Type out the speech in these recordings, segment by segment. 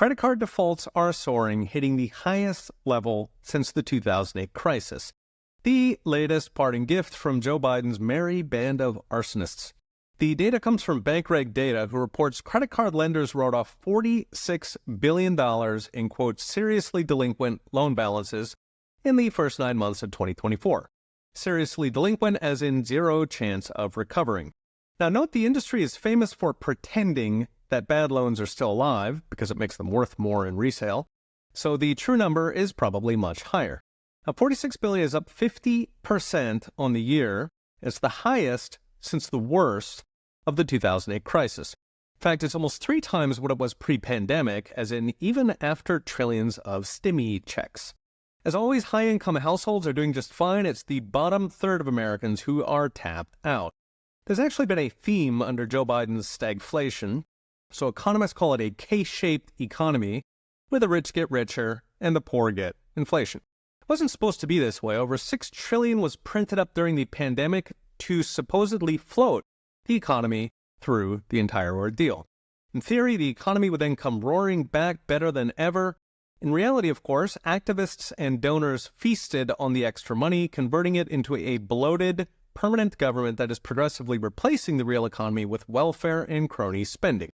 Credit card defaults are soaring, hitting the highest level since the 2008 crisis. The latest parting gift from Joe Biden's merry band of arsonists. The data comes from BankReg Data, who reports credit card lenders wrote off $46 billion in, quote, seriously delinquent loan balances in the first 9 months of 2024. Seriously delinquent as in zero chance of recovering. Now, note the industry is famous for pretending that bad loans are still alive because it makes them worth more in resale, so the true number is probably much higher. Now, $46 billion is up 50% on the year. It's the highest since the worst of the 2008 crisis. In fact, it's almost 3 times what it was pre-pandemic, as in even after trillions of stimmy checks. As always, high-income households are doing just fine. It's the bottom third of Americans who are tapped out. There's actually been a theme under Joe Biden's stagflation. So economists call it a K-shaped economy, where the rich get richer and the poor get inflation. It wasn't supposed to be this way. Over $6 trillion was printed up during the pandemic to supposedly float the economy through the entire ordeal. In theory, the economy would then come roaring back better than ever. In reality, of course, activists and donors feasted on the extra money, converting it into a bloated, permanent government that is progressively replacing the real economy with welfare and crony spending.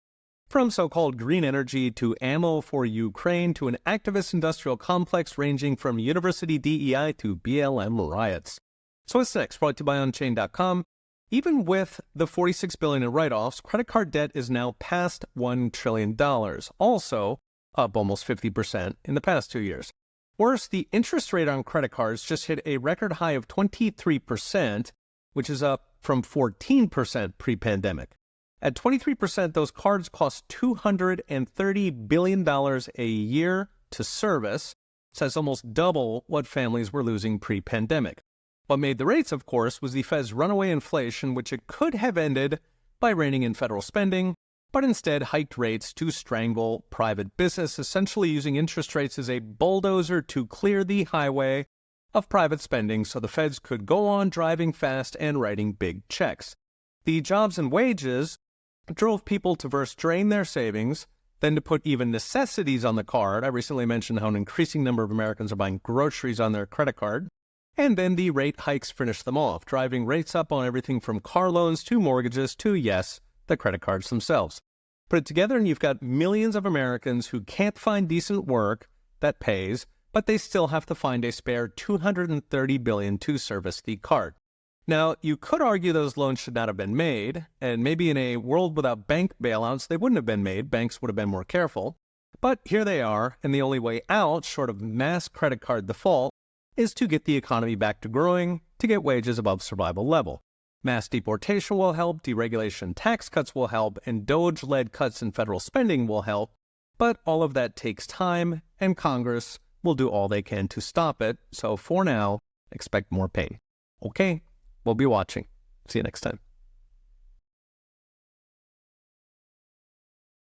From so-called green energy to ammo for Ukraine to an activist industrial complex ranging from university DEI to BLM riots. So what's next? Brought to you by Unchained.com. Even with the $46 billion in write-offs, credit card debt is now past $1 trillion, also up almost 50% in the past 2 years. Worse, the interest rate on credit cards just hit a record high of 23%, which is up from 14% pre-pandemic. At 23%, those cards cost $230 billion a year to service. So that's almost double what families were losing pre-pandemic. What made the rates, of course, was the Fed's runaway inflation, which it could have ended by reining in federal spending, but instead hiked rates to strangle private business, essentially using interest rates as a bulldozer to clear the highway of private spending so the Feds could go on driving fast and writing big checks. The jobs and wages drove people to first drain their savings, then to put even necessities on the card. I recently mentioned how an increasing number of Americans are buying groceries on their credit card. And then the rate hikes finished them off, driving rates up on everything from car loans to mortgages to, yes, the credit cards themselves. Put it together and you've got millions of Americans who can't find decent work that pays, but they still have to find a spare $230 billion to service the card. Now, you could argue those loans should not have been made, and maybe in a world without bank bailouts, they wouldn't have been made. Banks would have been more careful. But here they are, and the only way out, short of mass credit card default, is to get the economy back to growing, to get wages above survival level. Mass deportation will help, deregulation tax cuts will help, and DOGE-led cuts in federal spending will help. But all of that takes time, and Congress will do all they can to stop it. So for now, expect more pain. Okay. We'll be watching. See you next time.